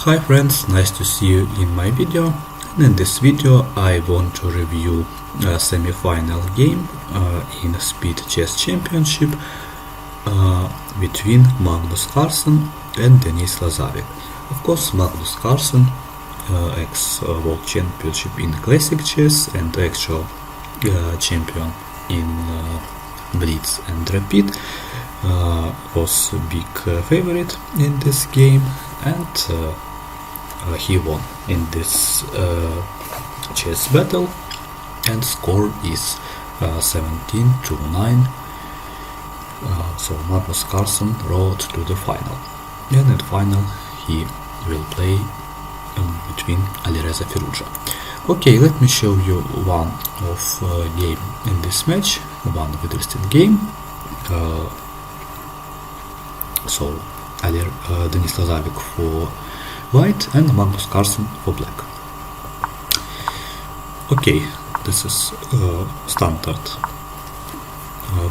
Hi friends, nice to see you in my video. And in this video I want to review a semi-final game in Speed Chess Championship between Magnus Carlsen and Denis Lazavik. Of course, Magnus Carlsen, ex-world championship in classic chess and actual champion in Blitz and Rapid, was a big favorite in this game, and he won in this chess battle, and score is 17-9. So Magnus Carlsen rode to the final, and in the final he will play between Alireza Firouzja. Okay, let me show you one of game in this match, one of interesting game. So Denis Lazavik for white and Magnus Carlsen for black. Okay, this is standard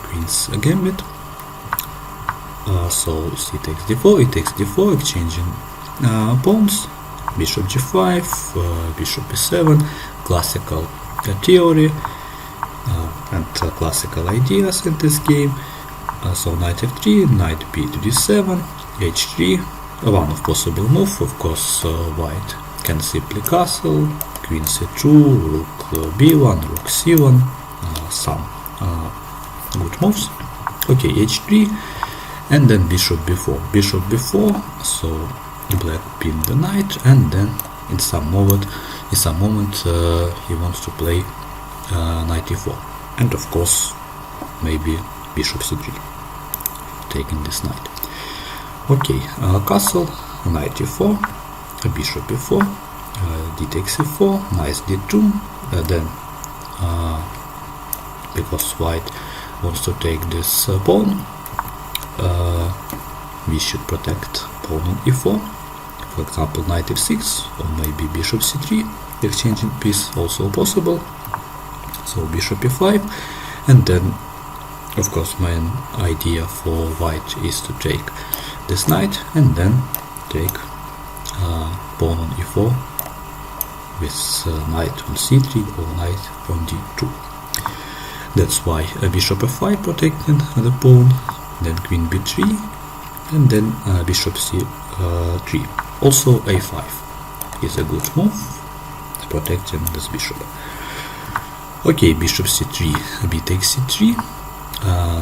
queen's gambit. So you see, takes d4, it takes d4, exchanging pawns, bishop g5, bishop e7, classical theory and classical ideas in this game. So knight f3, knight b to d7, h3, one of possible move. Of course, white can simply castle, queen c2, rook b1, rook c1, some good moves. Okay, h3, and then bishop b4, so black pinned the knight, and then in some moment he wants to play knight e4, and of course maybe bishop c3, taking this knight. Okay, castle, knight e4, bishop e4, d takes e4, knight d2, then because white wants to take this pawn, we should protect pawn on e4, for example knight f6, or maybe bishop c3, exchanging piece also possible. So bishop e5, and then of course main idea for white is to take this knight and then take pawn on e4 with knight on c3 or knight on d2. That's why bishop f5 protecting the pawn, then queen b3, and then bishop c3. Also a5 is a good move, protecting this bishop. Okay, bishop c3, b takes c3,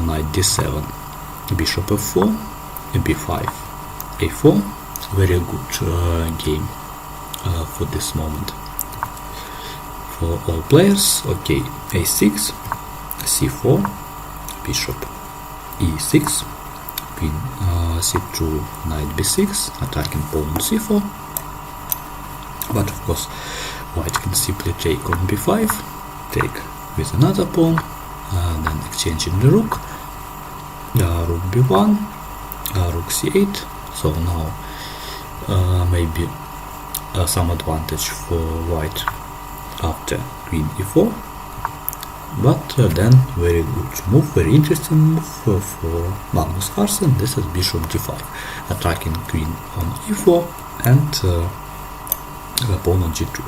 knight d7, bishop f4, b5, a4. Very good game for this moment for all players. Okay, a6, c4, bishop e6, queen c2, knight b6, attacking pawn on c4. But of course white can simply take on b5, take with another pawn, then exchanging the rook, rook b1, rook c8. So now maybe some advantage for white after queen e4, but then very good move, very interesting move for Magnus Carlsen. This is bishop d5, attacking queen on e4 and pawn on g2,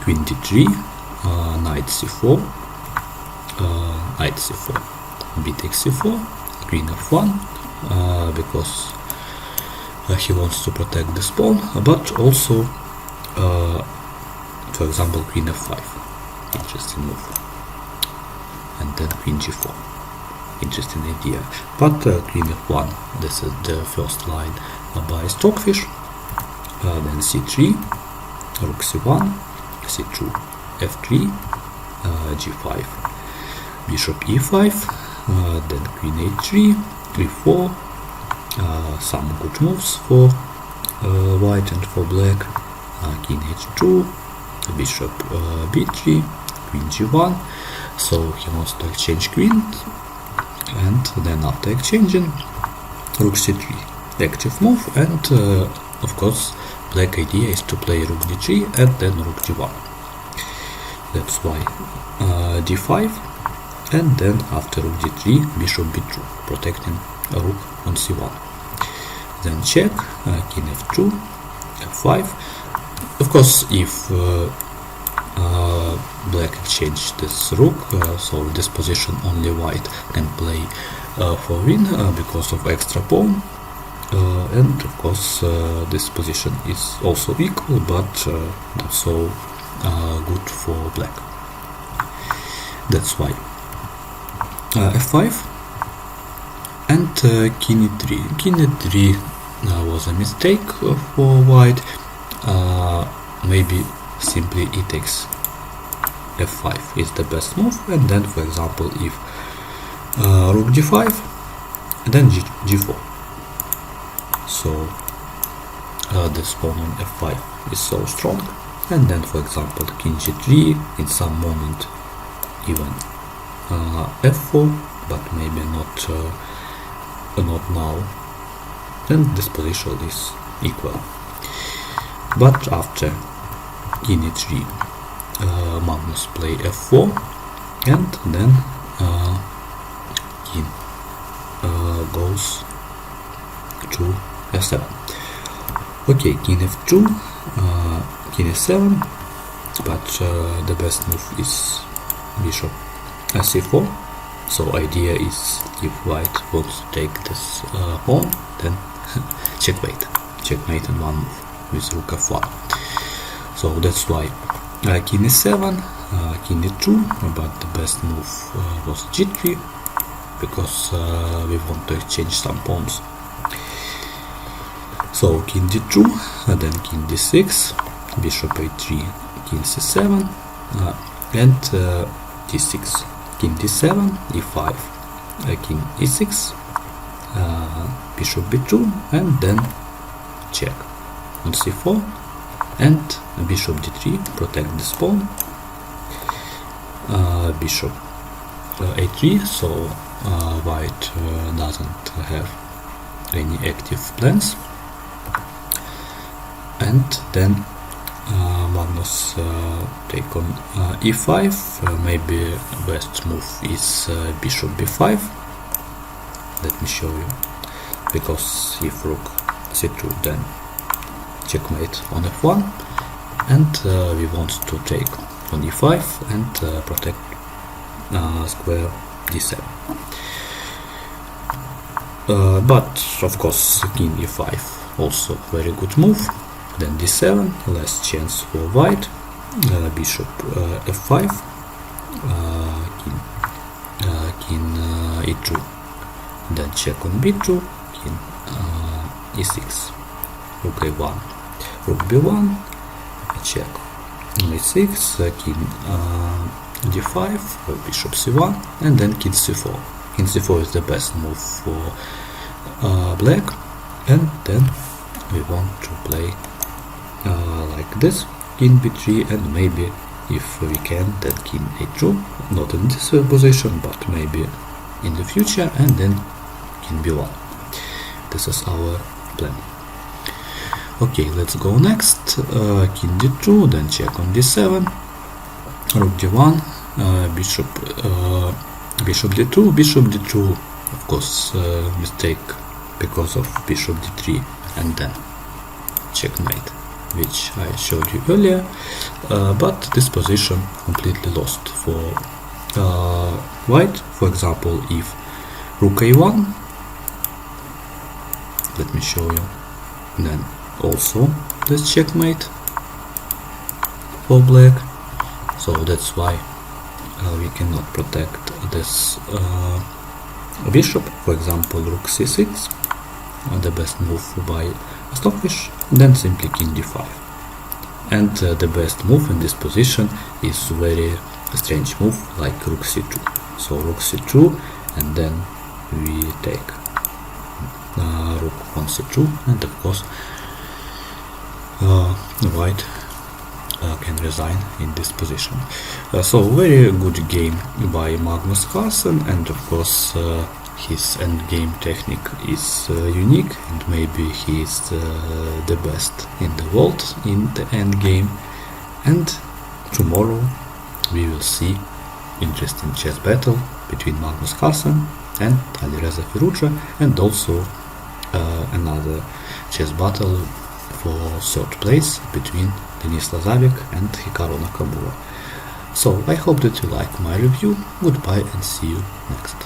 queen d3, knight c4, knight c4, b takes c4, queen f1, because he wants to protect this pawn, but also for example queen f5, interesting move, and then queen g4, interesting idea. But queen f1, this is the first line by Stockfish, then c3, rook c1, c2, f3, g5, bishop e5, then queen h3, e4, some good moves for white and for black, king h2, bishop b3, queen g1. So he wants to exchange queen, and then after exchanging, rook c3, active move, and of course black idea is to play rook d3 and then rook d1. That's why d5, and then after rook d3, bishop b2, protecting rook on c1. then check, king f2, f5. Of course, if black exchange this rook, so this position only white can play for win because of extra pawn, and of course this position is also equal, but not so good for black. That's why f5 and king e3. King e3 was a mistake for white. Maybe simply e takes f5 is the best move, and then for example if rook d5, then g4. So this pawn on f5 is so strong, and then for example king g3, in some moment even f4, but maybe not now, then this position is equal. But after king e3, Magnus play f4, and then king goes to f7. Okay, king f2, king f7, but the best move is bishop c4. So idea is if white wants to take this pawn, then checkmate in one move with rook f1. So that's why king e7, king e2, but the best move was g3, because we want to exchange some pawns. So king d2, then king d6, bishop a3, king c7, and d6, king d7, e5, king e6, bishop b2, and then check on c4, and bishop d3, protect this pawn, bishop a3, so white doesn't have any active plans, and then Magnus take on e5. Maybe best move is bishop b5. Let me show you, because if rook c2, then checkmate on f1, and we want to take on e5 and protect square d7. But of course king e5 also very good move. Then d7, last chance for white, bishop f5, king e2, then check on b2, king e6, rook a1, rook b1, check on e6, king d5, bishop c1, and then king c4. King c4 is the best move for black, and then we want to play like this, king b3, and maybe if we can, then king a2, not in this position, but maybe in the future, and then king b1. This is our plan. Okay, let's go next. King d2, then check on d7, rook d1, bishop d2, bishop d2, of course mistake because of bishop d3, and then checkmate, which I showed you earlier, but this position completely lost for white. For example, if rook a1, let me show you, then also this checkmate for black, so that's why we cannot protect this bishop. For example, rook c6, the best move by Stockfish, then simply king d5, and the best move in this position is very strange move like rook c2. So rook c2, and then we take rook on c2, and of course white can resign in this position. So very good game by Magnus Carlsen, and of course his endgame technique is unique, and maybe he is the best in the world in the endgame. And tomorrow we will see interesting chess battle between Magnus Carlsen and Alireza Firouzja, and also another chess battle for third place between Denis Lazavik and Hikaru Nakamura. So I hope that you like my review. Goodbye and see you next.